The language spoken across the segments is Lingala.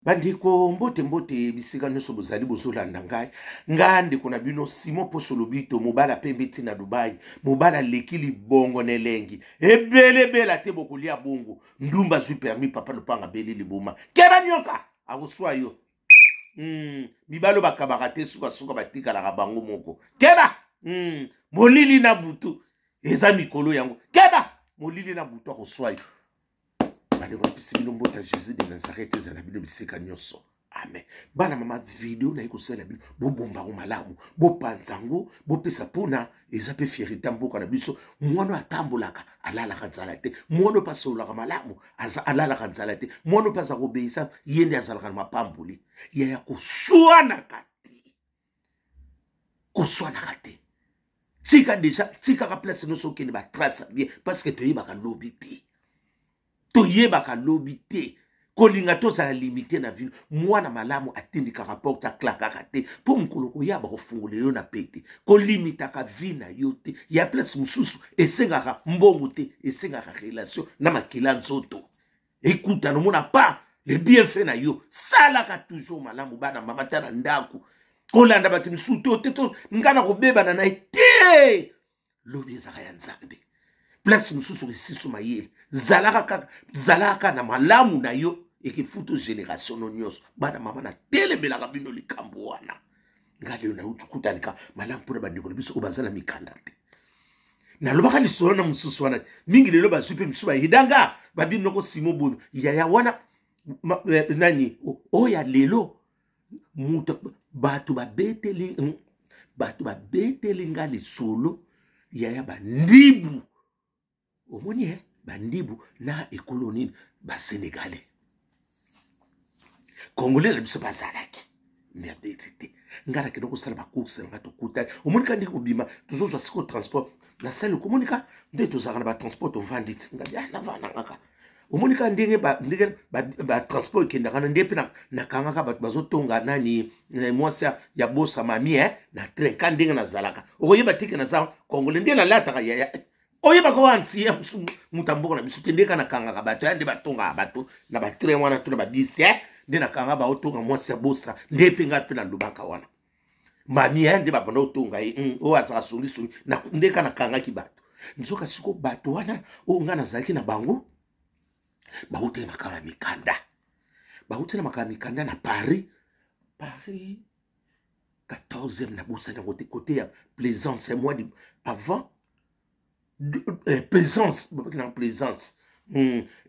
Bandiko mbote bisika nyonso bozali bozolanda ngai ngande kuna bino Simon Posolobito mobala pembeti na Dubai mobala lekili bongo nelengi ebele bela te bokolia bongo ndumba zui permis papa lopanga beli liboma keba nyoka akoswa yo mibalo bakabaka te suka batika la bango moko keba molili na butu eza mikolo yango keba molili na butu akoswa yo. Bale wapisi bino mbota Jésus de Nazareth ezala bino bisika nyonso. Amen. Bana mama video na ekosala bino bo bomba ko malamu bo panzango bo pesa pona eza pe fierité mboka na biso mwana atambolaka alala kanzala te mwana pasolaka malamu alala kanzala te mwana pasa ko beisa yende azalaka na mapambuli ya koswana kati koswana kati tika déjà tika ka place no sokene ba trace bien parce que toyeba ka lobiti toyeba ka lobité kolinga tozala limité na vie mwana malamu atindika rapport ta klakaka te po mukolo koyaba kofungula yo na pete kolimitaka vie na yo te ya place mususu esengaka mbongo te esengaka relation na makila nzoto ekuta no mona pas le bienfait na yo salaka toujours malamu bana mama tana ndako kolanda bato misuto te to ngana kobebana na te lobi ezaka ya nzambe place mususu esisu mayele zalaka na malamu na yo ekifutu génération no nyonso bana mama na telebelaka bino likambo wana ngale na utukutanika malamu pona bandeko biso obazala mikanda te nalobaka lisolo na mususu wana mingi lelo bazupe misusu bayidanga babino ko Simon Bono yaya wana nani oya lelo muta batu babeteli nga lisolo yaya bandibu omoni bandibu na ekoloni ba Sénégalais Congolais la biso bazalaki merde c'était ngara ke ndoko sala ba course nga to kuta omoni kandi ko bima tozozwa siko transport na salle komonika nde tozaka na ba transport ovandit ngabya na vana ngaka omonika ndenge ba transport ke ndaka ndepe na kangaka ba bazotonga nani mwasi ya bosa mami na train kandenge na zalaka okoyeba tike na za Congolais ndela lataka ya oye bako anti ya mutambo na biso tendeka na kanga bato yande batonga bato na ba train wana to na ba bisi nde na kanga ba otonga mwasi ya bosa ndepe ngape na lubaka wana mami nde ba bana otonga o azaka soli na ndeka na kanga ki bato nzoka siko bato wana o ngana zaki na bango ba hote makala mikanda na Paris 14e na bosa na côté ya Plaisance mois avant Plaisance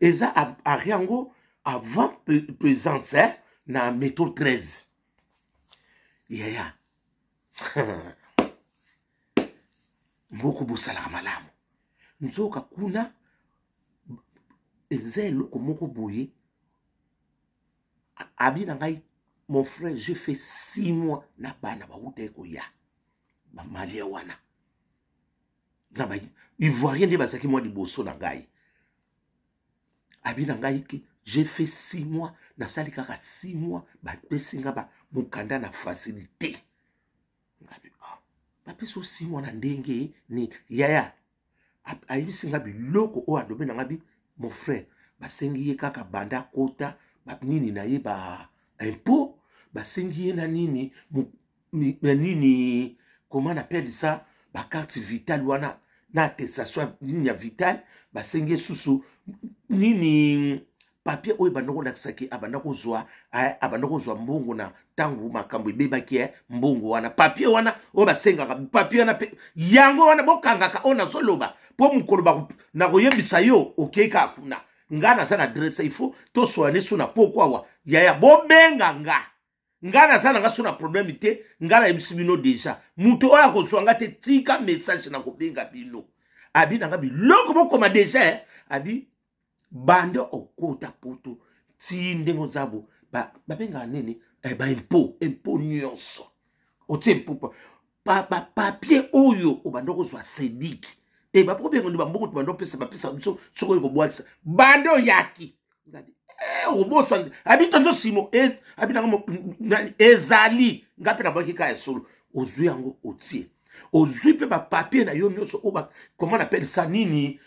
eza ariango avant Plaisance na métro 13 yaya mboko bosala malamu nzoka kuna eza eloko moko boye abina ngai mon frère j'ai fait 6 mois na bana bauta koya ba malia wana na ba Ivoirien de basaki moi liboso na ngai abina ngai ki j'ai fait 6 mois na sali kaka 6 mois ba pesinga ba mukanda na facilité ngabi ba peso 6 mois na ndenge ni yaya ayibisinga biloko o adobe na ngabi mon frère basengi ye kaka banda kota ba nini na ye ba impôt basengi ye na nini nini comment on appelle ça ba carte vitale wana na attestation nini ya vitale basengi susu nini papier oyo bandoko lakisaki abandako zwa mbongo na tangu makambo ebebaki mbongo wana papier wana oyo basengaka papier wana yango wana bokangaka ona zoloba po mukolo na koyebisa yo okeka kuna ngana sana adresse il faut to soane suna pokwa wa yaya bobenga ngana sana nga suna problème te ngana yebisi bino déjà muto oya kozwanga te tika message na kobenga bino abi nanga biloko bokoma déjà abi bande okota poto ti ndengo zabo babenga nini ba impôt nyonso otie impôt papier oyo obandoko zwa sediki ba problème ndi bamboko bando pesa biso soko ko boakisa bando yaki ngadi obosa abi tonto simo abi nanga ezali ngape na boki ka esolo ozwi yango otie ozwi pe ba papier na yo nyonso oba comment on appelle ça nini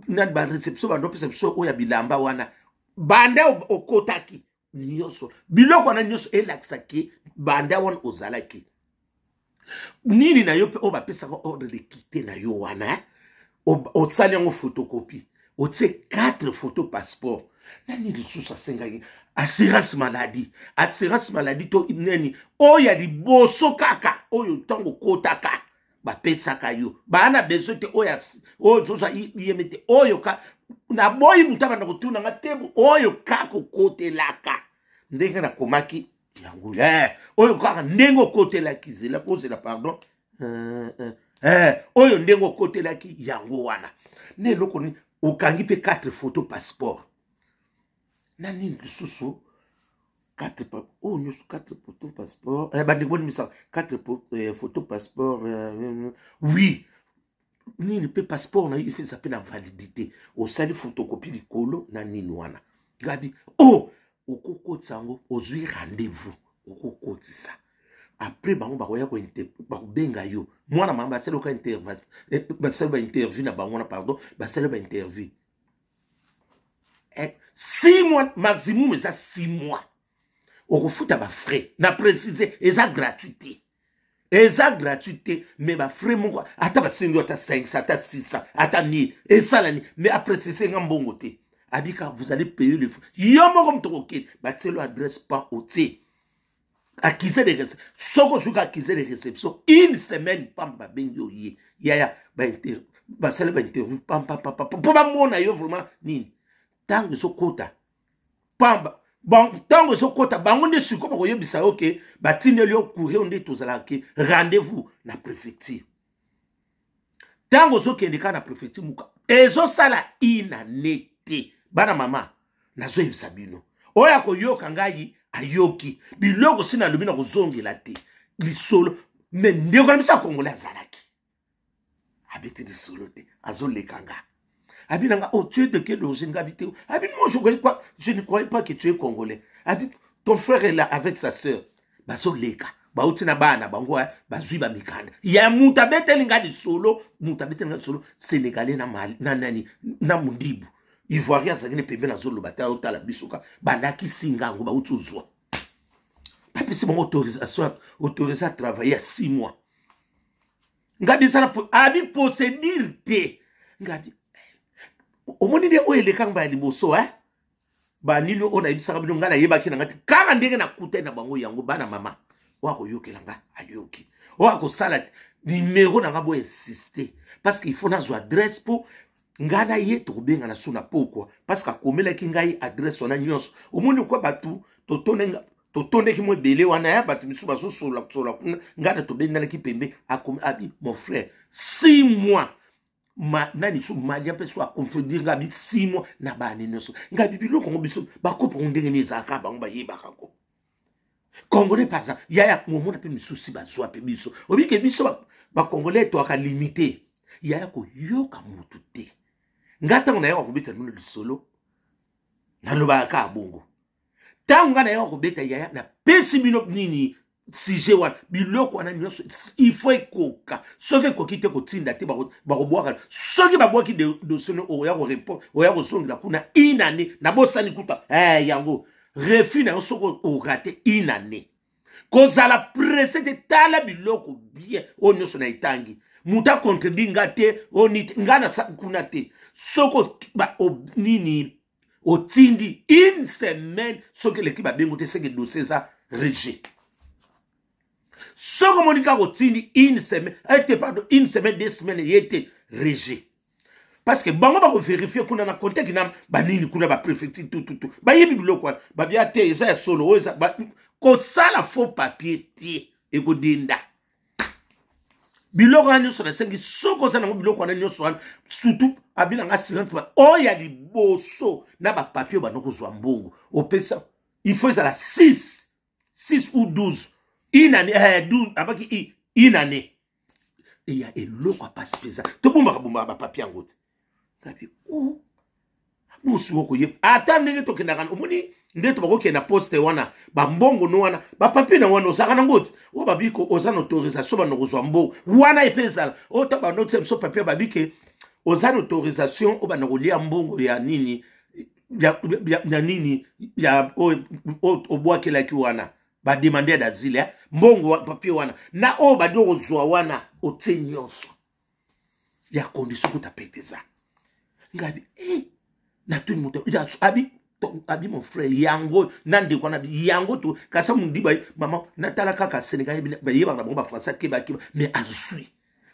na ba réception bando pesa biso oya bilamba wana bande okotaki nyoso biloko wana nyoso elakisaki banda wana ozalaki nini na yo pe o bapesaka ordre de quitter na yo wana otsali yango photocopie otie 4 photos passeport nani lisusu asengaki assurance maladie to neni oyo ya liboso kaka oyo ntango okotaka bapesaka yo bana beso te oyo zoza yeme te oyo ka na boyi mutu banda kotuna nga te oyo kaka okotelaka ndenge nakomaki yango oyo kaka ndenge okotelaki zela kozela pardon oyo ndenge okotelaki yango wana ne eloko nini okangi mpe 4 photos passeport na nini lisusu 4 photos passeport bandeko bonimisa 4 photos passeport oui nini mpe passeport na yo efesa mpe na validité osali photocopie likolo na nini wana gabi okokotisa yango ozwi rendez-vous okokotisa après bango bakoya bakobenga yo mwana mama basali ba-interview na bango na pardon basali ba-interview 6 mois maximum eza 6 mois okofuta bafrais na précise eza gratuité mais bafrais moko ata basengi ata 500 ata 600 ata 1000 esalani mais aprécise nga mbongo te abika vous allez payer le frais yo moko mtokokende batielo adresse pas otie accusé de réception soko suka accusé de réception une semaine pamba bengi oye yaya basala ba interview pamba po bamona yo vraiment nini tango sokota pamba bon tango sokota bango nde siko bakoyebisa yo ke batindeli yo courrier nde tozalaki rendez-vous na préfecture tango sokende ka na préfecture muka ezosala inane te bana mama nazoyebisa bino oyo akoyoka ngai ayoki biloko sina lobi na kozongela te lisolo me ndeko na bisa kongole azalaki abete lisolo te azolekanga abinanga tu es de quelle origine habité abin moi je ne croyais pas que tu es congolais abin ton frère est là avec sa sœur bazoleka bauti na bana bango bazwi ba mikanda ya muta betelinga lisolo sénégalais na mali na nani na mundibu Ivoirien azakine pembe na zolo bata otala bisoka bandaki singango ba utuzwa papisi bon autorisé à travailler à 6 mois ngabi sana abi posséder te ngabi omoni de oyele kanga ya liboso ba nino ona ibisaka bino ngana yebaki na ngati kanga ndenge na kuta na bango yango bana mama wako yokelanga ayoki wako sala numéro na ngabo insister parce qu'il faut na zo adresse pour ngana ye tobenga na suna pokwa parce que komela ki ngai adresse ona nyonso omoni kwa batu totonde ki mo belé wana ya batu misu baso sola ngana tobenga na ki pembe abi mon frère 6 mois nani so malia pe so confondre ngabi 6 mois na bani nyonso ngabi biloko ngo biso bakopo ndenge ni zaka bango ba yeba kako congolais pasa yaya momona pe misusi bazwa pe biso obike biso ba congolais to aka limité yaya ko yoka mutu te ngata ngona yako kubita mino lisolo naloba ka bongo tanga na yako kubeta yaya na pesi bino nini sije wana biloko wana nyonso il faut ekoka soki kokite kotinda te bakobwaka soki babwaki dossier oya ko répondre oya ko songela kuna inane na bosani kuta yango refus na soko o raté inane kozala pressé de tala biloko bien o nyonso na itangi muta contredit ngate oni ngana kuna te soko ba nini otindi une semaine soki l'équipe a bien goûté ce que dossier ça rejet soko monika otindi une semaine pardon une semaine 2 semaines y était rejet parce que bango ba vérifier kuna na contexte na ba nini kuna ba préfecture tout ba yebi biloko ba bia te eza solo eza ba ko sala faux papier tie e ko dinda biloko anu so na sengi soko za na biloko anu nyoso anu surtout abina nga silence ba oya liboso na ba papier ba noko zwa mbongo opesa il faut ça la 6 ou 12 une année 12 abaki une année et ya eloko a pas pesa to bomba ba papier ngote tapi musu woko yep ata ndenge to kendaka omoni ndeto bako na poste wana ba mbongo no wana ba papier na wana osaka na ngoti o babiko ozana autorisation ba nokozwa mbongo wana epesa o ta ba note so papier babike ozana autorisation o ba nokolia mbongo ya nini ya nini ya obwakelaki wana bademander d'asile mbongo papier wana na o badi kozwa wana otie nyonso ya condition kutapeteza ngabi na tuni moto abi mon frère yango nande kwana yango to kasa mundiba mama natala kaka Sénégal ba yeba na bomba français ke ba mais azui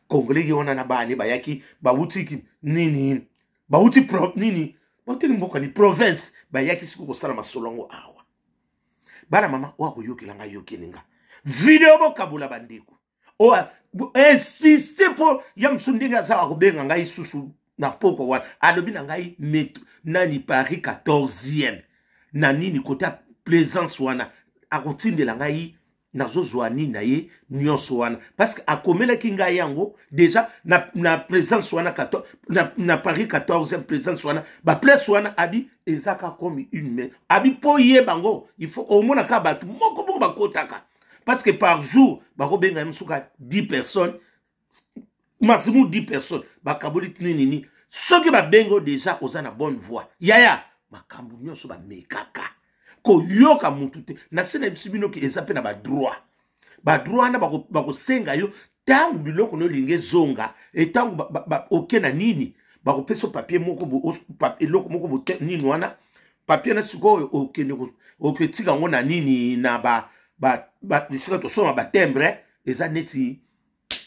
congolais wana na bani ba yaki ba wuti nini ba wuti pro nini ba tiki mboka ni province ba yaki siku ko sala masolongo awa bana mama wako yokelanga yokeninga video bokabula bandeko o insiste po yamsundinga za ko benga ngai susu na poko wana alobi na ngai metro nani Paris 14e na nini kota plaisance wana akotindela ngai nazozwa nini na ye nyonso wana parce que akomelaki ngai yango déjà na présence wana na Paris 14e présence wana ba place wana abi ezaka comme une main abi po ye bango il faut au moins ka batu moko bakotaka parce que par jour bako benga msuka 10 personnes maximum 10 personnes bakaboli nini soki ba bengo déjà oza na bonne voie yaya makambu nyonso ba mekaka ko yoka mutu te na sena bisibino ki ezape na ba droit na bako senga yo tangu biloko no linge zonga etangu oke na nini bako peso papier moko eloko moko bo nini wana papier na siko oke tika ngo na nini na ba disika to soma ba timbre eza neti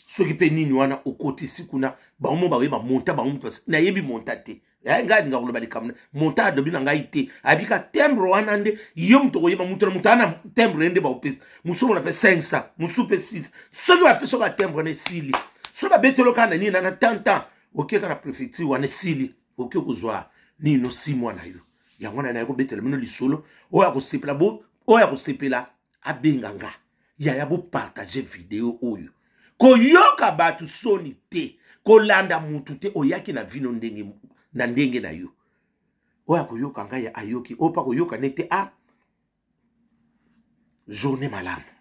soki pe nini wana okoti sikuna ba mo ba we ba monta ba mo na yebi monta te ya ngadi nga kuloba likamna monta adobi na ngai te abika timbre wana nde yo mto ko yeba mutu ana timbre nde ba opesa musumo na pe 500 musu pe 6 soki ba peso ka timbre ne sili so ba betelo kana nini na tanta okeka na préfecture wana sili okeko kozwa nini no 6 mois na yo yango na ko betelo mino lisolo oya ko sepela bo oya ko sepela abenganga ya bo partager vidéo oyo ko yoka batu soni te ko landa mutu te oyaki na vino ndenge na yo oya ko yoka ngai ayoki opa ko yoka nete journée malamu